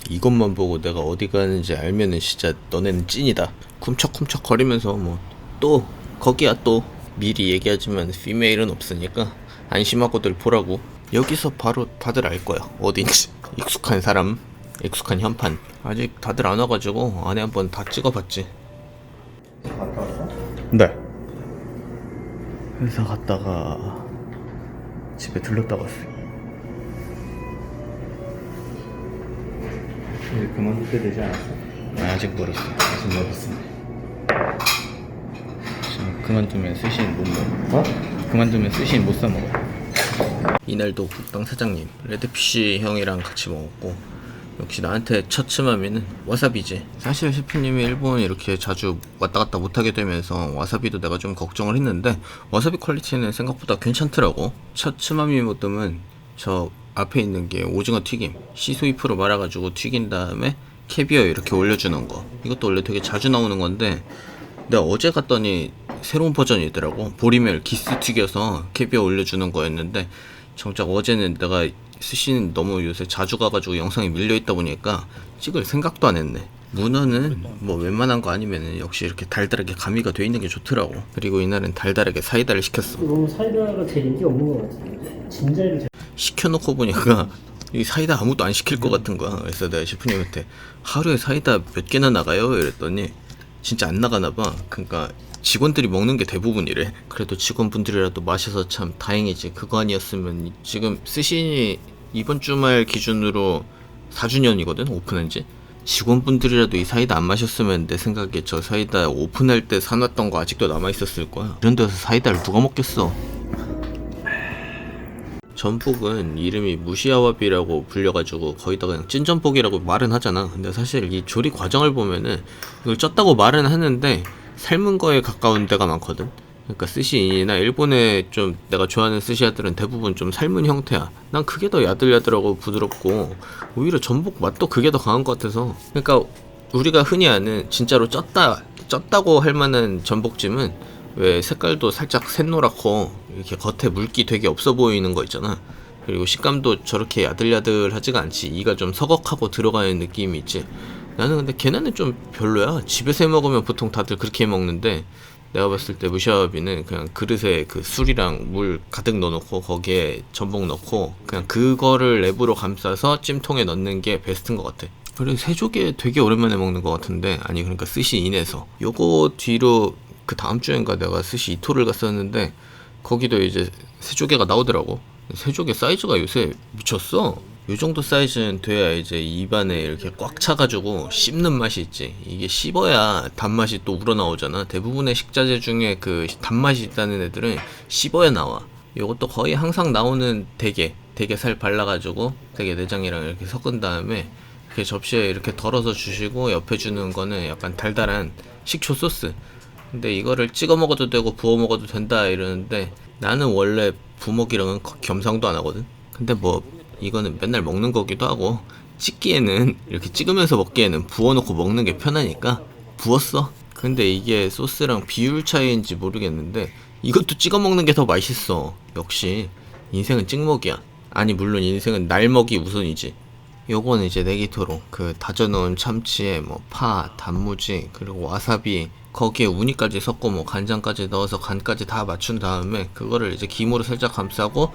이것만 보고 내가 어디 가는지 알면은 진짜 너네는 찐이다. 쿰척쿰척 거리면서 뭐 또 거기야 또 미리 얘기하지만 피메일은 없으니까 안심하고들 보라고. 여기서 바로 다들 알 거야 어딘지. 익숙한 사람, 익숙한 현판. 아직 다들 안 와가지고 안에 한번 다 찍어봤지. 갔다 왔어? 네. 회사 갔다가 집에 들렀다 왔어요. 이제 그만둘 때 되지 않았어? 아직 멀었어. 아직 멀었어. 지금 그만두면 스시는 못 먹어. 그만두면 스시는 못 사 먹어. 이날도 국방 사장님, 레드피쉬 형이랑 같이 먹었고, 역시 나한테 첫 츠마미는 와사비지. 사실 셰프님이 일본 이렇게 자주 왔다 갔다 못하게 되면서 와사비도 내가 좀 걱정을 했는데 와사비 퀄리티는 생각보다 괜찮더라고. 첫 츠마미 모듬은 저 앞에 있는 게 오징어 튀김, 시소이프로 말아가지고 튀긴 다음에 캐비어 이렇게 올려주는 거. 이것도 원래 되게 자주 나오는 건데 내가 어제 갔더니 새로운 버전이더라고. 보리멸 기스 튀겨서 캐비어 올려주는 거였는데 정작 어제는 내가 스시는 너무 요새 자주 가가지고 영상이 밀려있다 보니까 찍을 생각도 안 했네. 문어는 뭐 웬만한 거 아니면은 역시 이렇게 달달하게 가미가 돼 있는 게 좋더라고. 그리고 이날은 달달하게 사이다를 시켰어. 너무 사이다가 제일 인기 없는 것 같은데 진짜를 잘... 시켜놓고 보니까 이 사이다 아무도 안 시킬 것 같은 거야. 그래서 내가 셰프님한테 하루에 사이다 몇 개나 나가요? 이랬더니 진짜 안 나가나 봐. 그러니까 직원들이 먹는 게 대부분이래. 그래도 직원분들이라도 마셔서 참 다행이지. 그거 아니었으면 지금 스시 이번 주말 기준으로 4주년이거든 오픈한 지. 직원분들이라도 이 사이다 안 마셨으면 내 생각에 저 사이다 오픈할 때 사놨던 거 아직도 남아있었을 거야. 이런 데서 사이다를 누가 먹겠어. 전복은 이름이 무시아와비라고 불려가지고 거의다 그냥 찐전복이라고 말은 하잖아. 근데 사실 이 조리 과정을 보면은 이걸 쪘다고 말은 하는데 삶은 거에 가까운 데가 많거든. 그러니까 스시인이나 일본의 좀 내가 좋아하는 스시야들은 대부분 좀 삶은 형태야. 난 그게 더 야들야들하고 부드럽고 오히려 전복 맛도 그게 더 강한 것 같아서. 그러니까 우리가 흔히 아는 진짜로 쪘다고 할 만한 전복찜은 왜 색깔도 살짝 샛노랗고 이렇게 겉에 물기 되게 없어 보이는 거 있잖아. 그리고 식감도 저렇게 야들야들하지가 않지. 이가 좀 서걱하고 들어가는 느낌이 있지. 나는 근데 걔네는 좀 별로야. 집에서 해 먹으면 보통 다들 그렇게 해 먹는데 내가 봤을 때 무샤와비는 그냥 그릇에 그 술이랑 물 가득 넣어놓고 거기에 전복 넣고 그냥 그거를 랩으로 감싸서 찜통에 넣는 게 베스트인 것 같아. 그리고 새조개 되게 오랜만에 먹는 것 같은데 아니 그러니까 스시인에서 요거 뒤로 그 다음 주엔가 내가 스시 이토를 갔었는데 거기도 이제 새조개가 나오더라고. 새조개 사이즈가 요새 미쳤어. 요 정도 사이즈는 돼야 이제 입안에 이렇게 꽉 차가지고 씹는 맛이 있지. 이게 씹어야 단맛이 또 우러나오잖아. 대부분의 식자재 중에 그 단맛이 있다는 애들은 씹어야 나와. 요것도 거의 항상 나오는 대게 살 발라가지고 대게 내장이랑 이렇게 섞은 다음에 이렇게 접시에 이렇게 덜어서 주시고 옆에 주는 거는 약간 달달한 식초 소스. 근데 이거를 찍어 먹어도 되고 부어 먹어도 된다 이러는데 나는 원래 부먹이랑은 겸상도 안 하거든. 근데 뭐 이거는 맨날 먹는 거기도 하고 찍기에는 이렇게 찍으면서 먹기에는 부어놓고 먹는 게 편하니까 부었어. 근데 이게 소스랑 비율 차이인지 모르겠는데 이것도 찍어 먹는 게 더 맛있어. 역시 인생은 찍먹이야. 아니 물론 인생은 날먹이 우선이지. 요거는 이제 네기토로 그 다져놓은 참치에 뭐 파, 단무지 그리고 와사비 거기에 우니까지 섞고 뭐 간장까지 넣어서 간까지 다 맞춘 다음에 그거를 이제 김으로 살짝 감싸고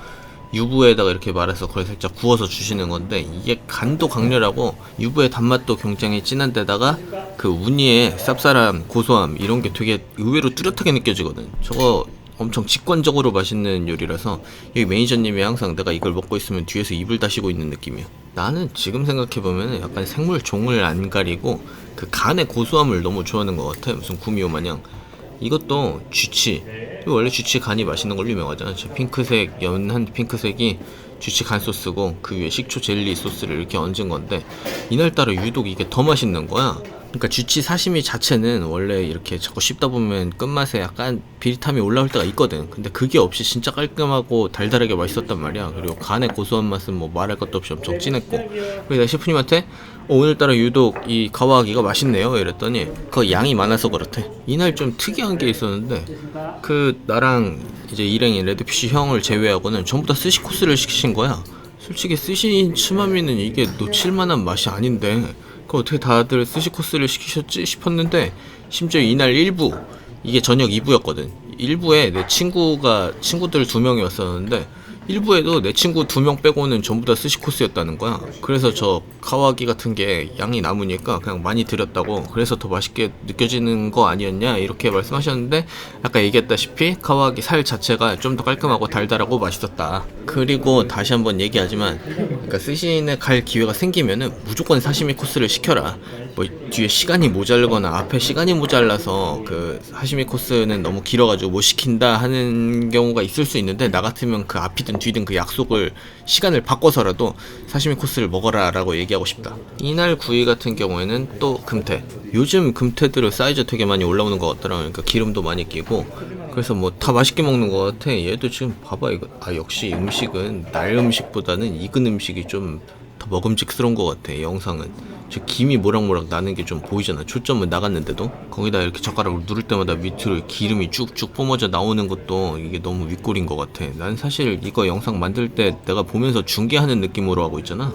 유부에다가 이렇게 말아서 그걸 살짝 구워서 주시는 건데 이게 간도 강렬하고 유부의 단맛도 굉장히 진한 데다가 그 우니의 쌉쌀함, 고소함 이런 게 되게 의외로 뚜렷하게 느껴지거든. 저거 엄청 직관적으로 맛있는 요리라서 여기 매니저님이 항상 내가 이걸 먹고 있으면 뒤에서 입을 다시고 있는 느낌이야. 나는 지금 생각해보면 약간 생물 종을 안 가리고 그 간의 고소함을 너무 좋아하는 것 같아. 무슨 구미호 마냥. 이것도 쥐치. 원래 쥐치 간이 맛있는 걸로 유명하잖아. 저 핑크색, 연한 핑크색이 쥐치 간 소스고 그 위에 식초 젤리 소스를 이렇게 얹은 건데 이날따라 유독 이게 더 맛있는 거야. 그러니까 쥐치 사시미 자체는 원래 이렇게 자꾸 씹다 보면 끝맛에 약간 비릿함이 올라올 때가 있거든. 근데 그게 없이 진짜 깔끔하고 달달하게 맛있었단 말이야. 그리고 간의 고소한 맛은 뭐 말할 것도 없이 엄청 진했고. 그래서 내가 셰프님한테 오늘따라 유독 이 가와하기가 맛있네요 이랬더니 그거 양이 많아서 그렇대. 이날 좀 특이한 게 있었는데 그 나랑 이제 일행인 레드피쉬 형을 제외하고는 전부 다 스시 코스를 시키신 거야. 솔직히 스시 츠마미는 이게 놓칠만한 맛이 아닌데 그 어떻게 다들 스시 코스를 시키셨지 싶었는데, 심지어 이날 1부, 이게 저녁 2부였거든. 1부에 내 친구들 2명이 왔었는데 1부에도 내 친구 2명 빼고는 전부 다 스시 코스였다는 거야. 그래서 저 카와기 같은 게 양이 남으니까 그냥 많이 드렸다고, 그래서 더 맛있게 느껴지는 거 아니었냐 이렇게 말씀하셨는데, 아까 얘기했다시피 카와기 살 자체가 좀 더 깔끔하고 달달하고 맛있었다. 그리고 다시 한번 얘기하지만, 그러니까 스시인에 갈 기회가 생기면은 무조건 사시미 코스를 시켜라. 뭐 뒤에 시간이 모자르거나 앞에 시간이 모자라서 그 사시미 코스는 너무 길어가지고 못 시킨다 하는 경우가 있을 수 있는데, 나 같으면 그 앞이든 뒤든 그 약속을 시간을 바꿔서라도 사시미 코스를 먹어라 라고 얘기하고 싶다. 이날 구이 같은 경우에는 또 금태, 요즘 금태들은 사이즈 되게 많이 올라오는 것 같더라. 그러니까 기름도 많이 끼고, 그래서 뭐 다 맛있게 먹는 것 같아. 얘도 지금 봐봐 이거. 아 역시 음식은 날 음식보다는 익은 음식이 좀 더 먹음직스러운 것 같아. 영상은 저 김이 모락모락 나는 게 좀 보이잖아. 초점은 나갔는데도 거기다 이렇게 젓가락으로 누를 때마다 밑으로 기름이 쭉쭉 뿜어져 나오는 것도 이게 너무 윗골인 것 같아. 난 사실 이거 영상 만들 때 내가 보면서 중계하는 느낌으로 하고 있잖아.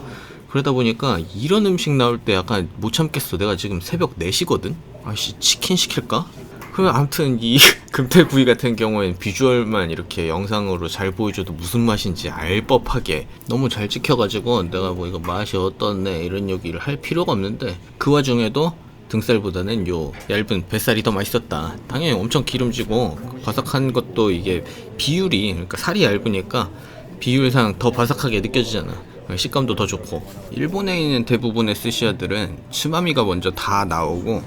그러다 보니까 이런 음식 나올 때 약간 못 참겠어. 내가 지금 새벽 4시거든? 아씨 치킨 시킬까? 그럼 아무튼 이 금태구이 같은 경우엔 비주얼만 이렇게 영상으로 잘 보여줘도 무슨 맛인지 알 법하게 너무 잘 찍혀가지고 내가 뭐 이거 맛이 어떻네 이런 얘기를 할 필요가 없는데, 그 와중에도 등살보다는 요 얇은 뱃살이 더 맛있었다. 당연히 엄청 기름지고 바삭한 것도 이게 비율이, 그러니까 살이 얇으니까 비율상 더 바삭하게 느껴지잖아. 식감도 더 좋고. 일본에 있는 대부분의 스시야들은 츠마미가 먼저 다 나오고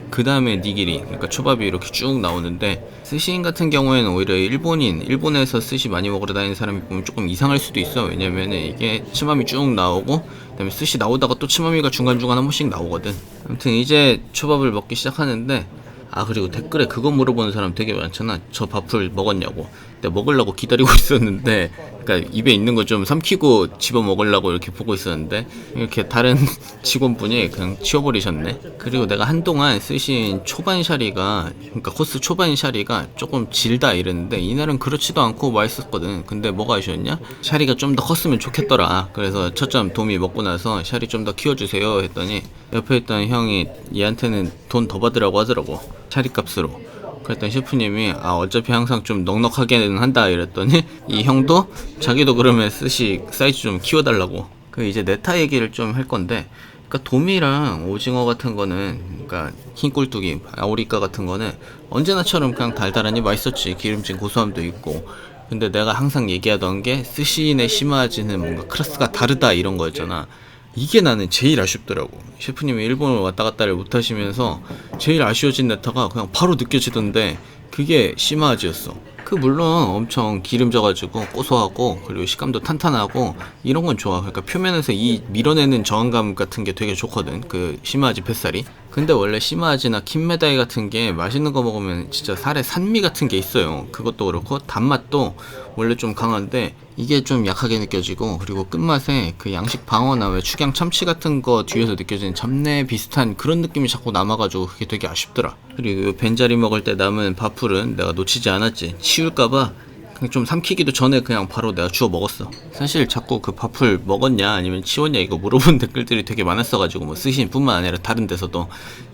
그 다음에 니기리, 그러니까 초밥이 이렇게 쭉 나오는데, 스시인 같은 경우에는 오히려 일본에서 스시 많이 먹으러 다니는 사람이 보면 조금 이상할 수도 있어. 왜냐면은 이게 츠마미 쭉 나오고 그 다음에 스시 나오다가 또 츠마미가 중간중간 한 번씩 나오거든. 아무튼 이제 초밥을 먹기 시작하는데, 아 그리고 댓글에 그거 물어보는 사람 되게 많잖아. 저 밥을 먹었냐고. 내가 먹으려고 기다리고 있었는데, 그러니까 입에 있는 거 좀 삼키고 집어 먹으려고 이렇게 보고 있었는데 이렇게 다른 직원분이 그냥 치워버리셨네. 그리고 내가 한동안 쓰신 초반 샤리가, 그러니까 코스 초반 샤리가 조금 질다 이랬는데 이날은 그렇지도 않고 맛있었거든. 근데 뭐가 아쉬웠냐? 샤리가 좀 더 컸으면 좋겠더라. 그래서 첫점 도미 먹고 나서 샤리 좀 더 키워주세요 했더니 옆에 있던 형이 얘한테는 돈 더 받으라고 하더라고, 샤리 값으로. 그랬더니 셰프님이 아 어차피 항상 좀 넉넉하게는 한다 이랬더니 이 형도 자기도 그러면 스시 사이즈 좀 키워달라고. 그 이제 네타 얘기를 좀 할 건데, 그러니까 도미랑 오징어 같은 거는, 그러니까 흰 꼴뚜기 아오리카 같은 거는 언제나처럼 그냥 달달하니 맛있었지. 기름진 고소함도 있고. 근데 내가 항상 얘기하던 게 스시인의 시마즈는 뭔가 클래스가 다르다 이런 거였잖아. 이게 나는 제일 아쉽더라고. 셰프님이 일본을 왔다 갔다를 못 하시면서 제일 아쉬워진 네타가 그냥 바로 느껴지던데, 그게 시마즈였어. 그 물론 엄청 기름져가지고 고소하고 그리고 식감도 탄탄하고 이런 건 좋아. 그러니까 표면에서 이 밀어내는 저항감 같은 게 되게 좋거든, 그 시마즈 뱃살이. 근데 원래 시마즈나 킨메다이 같은 게 맛있는 거 먹으면 진짜 살에 산미 같은 게 있어요. 그것도 그렇고 단맛도 원래 좀 강한데 이게 좀 약하게 느껴지고, 그리고 끝맛에 그 양식 방어나 왜 축양 참치 같은 거 뒤에서 느껴지는 잡내 비슷한 그런 느낌이 자꾸 남아가지고 그게 되게 아쉽더라. 그리고 벤자리 먹을 때 남은 밥풀은 내가 놓치지 않았지. 치울까봐 그냥 좀 삼키기도 전에 그냥 바로 내가 주워 먹었어. 사실 자꾸 그 밥풀 먹었냐 아니면 치웠냐 이거 물어보는 댓글들이 되게 많았어가지고, 뭐 스시뿐만 아니라 다른 데서도.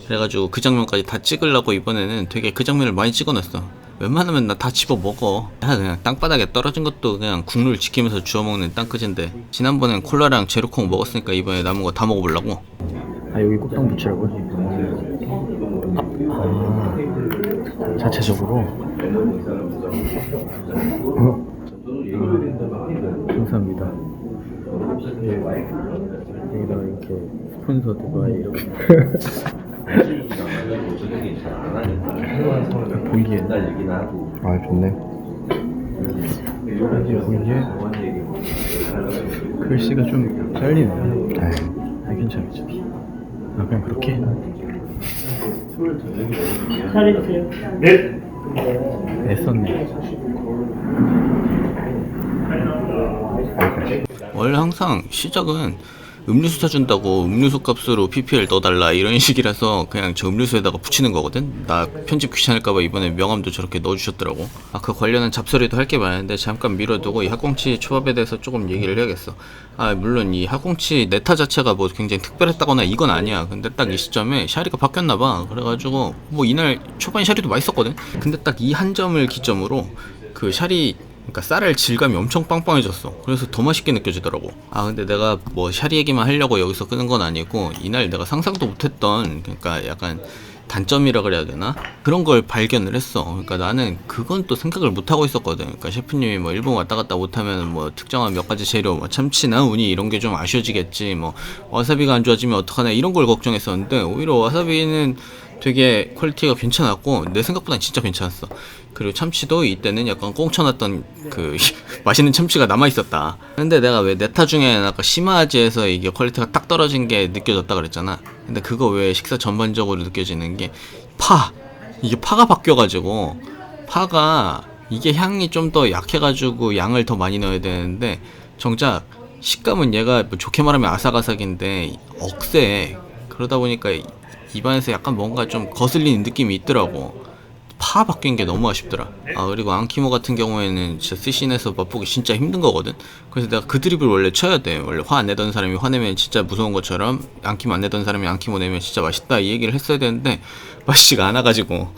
그래가지고 그 장면까지 다 찍으려고 이번에는 되게 그 장면을 많이 찍어놨어. 웬만하면 나 다 집어 먹어. 그냥 땅바닥에 떨어진 것도 그냥 국물 지키면서 주워 먹는 땅끝인데, 지난번엔 콜라랑 제로콩 먹었으니까 이번에 남은 거 다 먹어보려고. 아 여기 꼭 붙이라고요? 자체적으로? 감사합니다. 여기다가 이렇게 스폰서 드바이 이렇게 보이기에 아 좋네. 보이기에 글씨가 좀 잘리네요. 아 괜찮죠. 아 그냥 그렇게 잘해주세요. 네. 애썼네. 원래 항상 시작은 음료수 사준다고 음료수 값으로 PPL 넣어달라 이런 식이라서 그냥 저 음료수에다가 붙이는 거거든. 나 편집 귀찮을까봐 이번에 명함도 저렇게 넣어주셨더라고. 그 관련한 잡소리도 할 게 많은데 잠깐 미뤄두고 이 학꽁치 초밥에 대해서 조금 얘기를 해야겠어. 물론 이 학꽁치 네타 자체가 뭐 굉장히 특별했다거나 이건 아니야. 근데 딱 이 시점에 샤리가 바뀌었나봐. 그래가지고 뭐 이날 초반 샤리도 맛있었거든. 근데 딱 이 한 점을 기점으로 그 샤리, 그러니까 쌀알 질감이 엄청 빵빵해졌어. 그래서 더 맛있게 느껴지더라고. 근데 내가 뭐 샤리 얘기만 하려고 여기서 끄는 건 아니고 이날 내가 상상도 못했던, 그러니까 약간 단점이라 그래야 되나? 그런 걸 발견을 했어. 그러니까 나는 그건 또 생각을 못 하고 있었거든. 그러니까 셰프님이 뭐 일본 왔다 갔다 못하면 뭐 특정한 몇 가지 재료, 뭐 참치나 우니 이런 게 좀 아쉬워지겠지. 뭐 와사비가 안 좋아지면 어떡하나 이런 걸 걱정했었는데 오히려 와사비는 되게 퀄리티가 괜찮았고 내 생각보다 진짜 괜찮았어. 그리고 참치도 이때는 약간 꽁쳐놨던 그 맛있는 참치가 남아있었다. 근데 내가 왜 네타 중에 아까 시마아지에서 이게 퀄리티가 딱 떨어진 게 느껴졌다 그랬잖아. 근데 그거 외에 식사 전반적으로 느껴지는 게 이게 파가 바뀌어가지고 파가 이게 향이 좀 더 약해가지고 양을 더 많이 넣어야 되는데 정작 식감은 얘가 뭐 좋게 말하면 아삭아삭인데 억세. 그러다 보니까 입안에서 약간 뭔가 좀 거슬리는 느낌이 있더라고. 파 바뀐 게 너무 아쉽더라. 그리고 앙키모 같은 경우에는 진짜 스시내서 맛보기 진짜 힘든 거거든. 그래서 내가 그 드립을 원래 쳐야 돼. 원래 화 안 내던 사람이 화내면 진짜 무서운 것처럼 앙키모 안 내던 사람이 앙키모 내면 진짜 맛있다 이 얘기를 했어야 되는데 맛있지가 않아가지고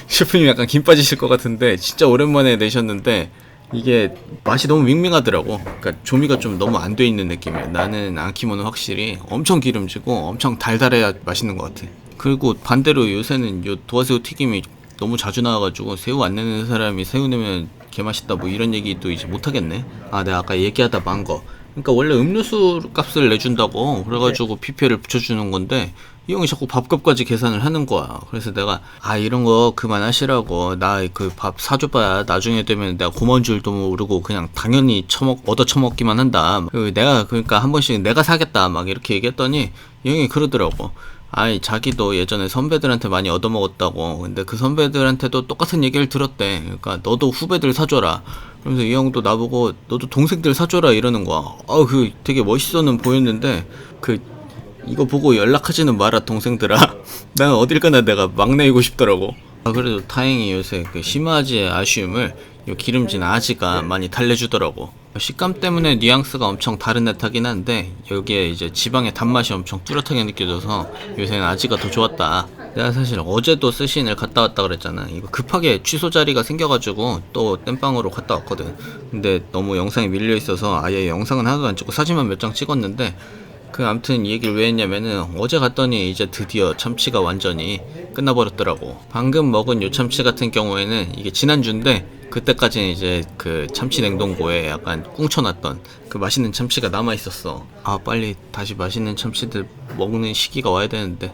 셰프님 약간 김 빠지실 것 같은데 진짜 오랜만에 내셨는데 이게 맛이 너무 밍밍하더라고. 그러니까 조미가 좀 너무 안 돼 있는 느낌이야. 나는 앙키모는 확실히 엄청 기름지고 엄청 달달해야 맛있는 것 같아. 그리고 반대로 요새는 요 도화새우 튀김이 너무 자주 나와가지고 새우 안 내는 사람이 새우 내면 개맛있다 뭐 이런 얘기도 이제 못하겠네. 내가 아까 얘기하다 만 거. 그러니까 원래 음료수 값을 내준다고 그래가지고 PPL을 붙여주는 건데 이 형이 자꾸 밥값까지 계산을 하는 거야. 그래서 내가 이런 거 그만하시라고. 나 그 밥 사줘봐야 나중에 되면 내가 고마운 줄도 모르고 그냥 당연히 얻어 처먹기만 한다. 내가 그러니까 한 번씩 내가 사겠다 막 이렇게 얘기했더니 이 형이 그러더라고. 자기도 예전에 선배들한테 많이 얻어먹었다고. 근데 그 선배들한테도 똑같은 얘기를 들었대. 그러니까 너도 후배들 사줘라. 그러면서 이 형도 나보고 너도 동생들 사줘라 이러는 거야. 되게 멋있어는 보였는데 이거 보고 연락하지는 마라 동생들아. 나는 어딜 가나 내가 막내이고 싶더라고. 그래도 다행히 요새 그 시마지의 아쉬움을 요 기름진 아지가 많이 달래주더라고. 식감 때문에 뉘앙스가 엄청 다른 듯하긴 한데 여기에 이제 지방의 단맛이 엄청 뚜렷하게 느껴져서 요새는 아지가 더 좋았다. 내가 사실 어제도 스시를 갔다 왔다 그랬잖아. 이거 급하게 취소 자리가 생겨가지고 또 땜빵으로 갔다 왔거든. 근데 너무 영상이 밀려 있어서 아예 영상은 하나도 안 찍고 사진만 몇 장 찍었는데 아무튼 이 얘기를 왜 했냐면은 어제 갔더니 이제 드디어 참치가 완전히 끝나버렸더라고. 방금 먹은 요 참치 같은 경우에는 이게 지난주인데 그때까지는 이제 그 참치 냉동고에 약간 꿍쳐놨던 그 맛있는 참치가 남아있었어. 빨리 다시 맛있는 참치들 먹는 시기가 와야 되는데.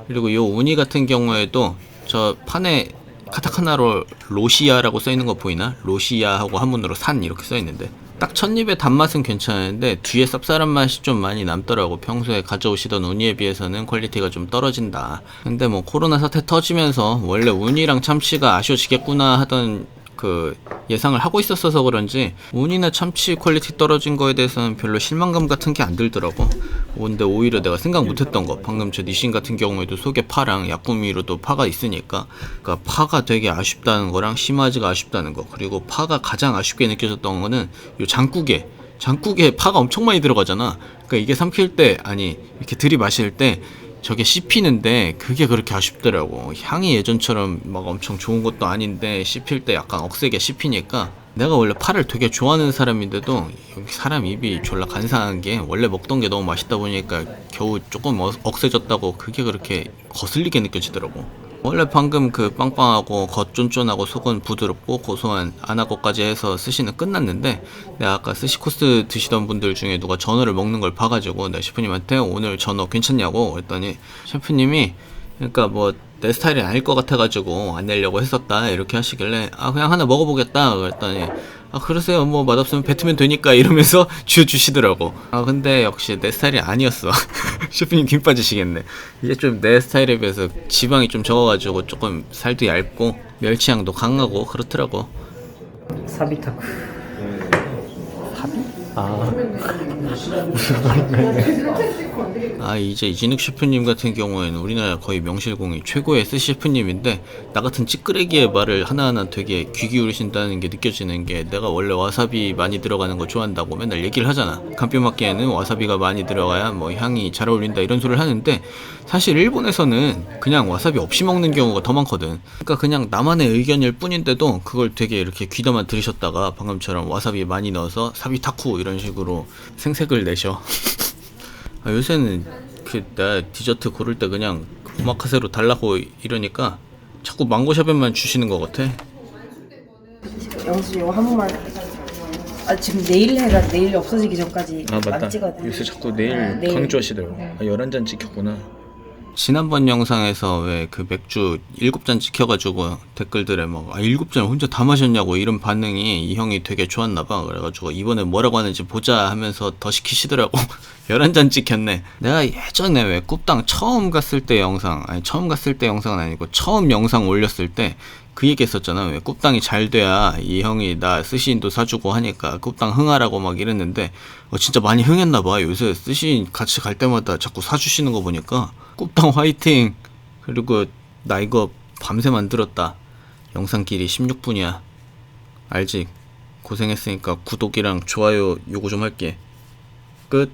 그리고 요 우니 같은 경우에도 저 판에 카타카나로 로시아라고 써있는 거 보이나? 로시아하고 한문으로 산 이렇게 써있는데 딱 첫입의 단맛은 괜찮은데 뒤에 쌉쌀한 맛이 좀 많이 남더라고. 평소에 가져오시던 우니에 비해서는 퀄리티가 좀 떨어진다. 근데 뭐 코로나 사태 터지면서 원래 우니랑 참치가 아쉬워지겠구나 하던 그 예상을 하고 있었어서 그런지 우니나 참치 퀄리티 떨어진 거에 대해서는 별로 실망감 같은 게 안 들더라고. 근데 오히려 내가 생각 못했던 거, 방금 저 니신 같은 경우에도 속에 파랑 약구미로도 파가 있으니까 그러니까 파가 되게 아쉽다는 거랑 시마지가 아쉽다는 거, 그리고 파가 가장 아쉽게 느껴졌던 거는 요 장국에 파가 엄청 많이 들어가잖아. 그러니까 이게 삼킬 때 이렇게 들이마실 때 저게 씹히는데 그게 그렇게 아쉽더라고. 향이 예전처럼 막 엄청 좋은 것도 아닌데 씹힐 때 약간 억세게 씹히니까. 내가 원래 파를 되게 좋아하는 사람인데도 여기 사람 입이 졸라 간사한 게 원래 먹던 게 너무 맛있다 보니까 겨우 조금 억세졌다고 그게 그렇게 거슬리게 느껴지더라고. 원래 방금 그 빵빵하고 겉 쫀쫀하고 속은 부드럽고 고소한 아나고까지 해서 스시는 끝났는데 내가 아까 스시 코스 드시던 분들 중에 누가 전어를 먹는 걸 봐가지고 내가 셰프님한테 오늘 전어 괜찮냐고 그랬더니 셰프님이 그러니까 뭐 내 스타일이 아닐 것 같아가지고 안 내려고 했었다 이렇게 하시길래 그냥 하나 먹어보겠다 그랬더니 그러세요 뭐 맛없으면 뱉으면 되니까 이러면서 쥐어주시더라고. 근데 역시 내 스타일이 아니었어. 셰프님 김 빠지시겠네. 이게 좀 내 스타일에 비해서 지방이 좀 적어가지고 조금 살도 얇고 멸치향도 강하고 그렇더라고. 사비타쿠. 사비? 아, 이제 이진욱 셰프님 같은 경우에는 우리나라 거의 명실공히 최고의 스시 셰프님인데, 나 같은 찌끄레기의 말을 하나하나 되게 귀 기울이신다는 게 느껴지는 게, 내가 원래 와사비 많이 들어가는 거 좋아한다고 맨날 얘기를 하잖아. 간뼈 맞기에는 와사비가 많이 들어가야 뭐 향이 잘 어울린다 이런 소리를 하는데, 사실 일본에서는 그냥 와사비 없이 먹는 경우가 더 많거든. 그러니까 그냥 나만의 의견일 뿐인데도 그걸 되게 이렇게 귀담아 들으셨다가 방금처럼 와사비 많이 넣어서 사비타쿠 이런 식으로 생색을 내셔. 아, 요새는 나 디저트 고를 때 그냥 오마카세로 달라고 이러니까 자꾸 망고샤벤만 주시는 것 같아. 영수 이거 한번만. 지금 내일 해가 내일 없어지기 전까지 안 찍어야 돼. 요새 자꾸 내일 내일. 강조하시더라고. 11잔 찍혔구나. 지난번 영상에서 왜 그 맥주 7잔 찍혀가지고 댓글들에 막 7잔 혼자 다 마셨냐고 이런 반응이 이 형이 되게 좋았나봐. 그래가지고 이번에 뭐라고 하는지 보자 하면서 더 시키시더라고. 11잔 찍혔네. 내가 예전에 왜 굽당 처음 갔을 때 영상, 아니 처음 갔을 때 영상은 아니고 처음 영상 올렸을 때 그 얘기 했었잖아. 왜 굽당이 잘 돼야 이 형이 나 스시인도 사주고 하니까 굽당 흥하라고 막 이랬는데 진짜 많이 흥했나봐. 요새 스시 같이 갈 때마다 자꾸 사주시는 거 보니까 굽당 화이팅! 그리고 나 이거 밤새 만들었다. 영상 길이 16분이야. 알지? 고생했으니까 구독이랑 좋아요 요거 좀 할게. 끝.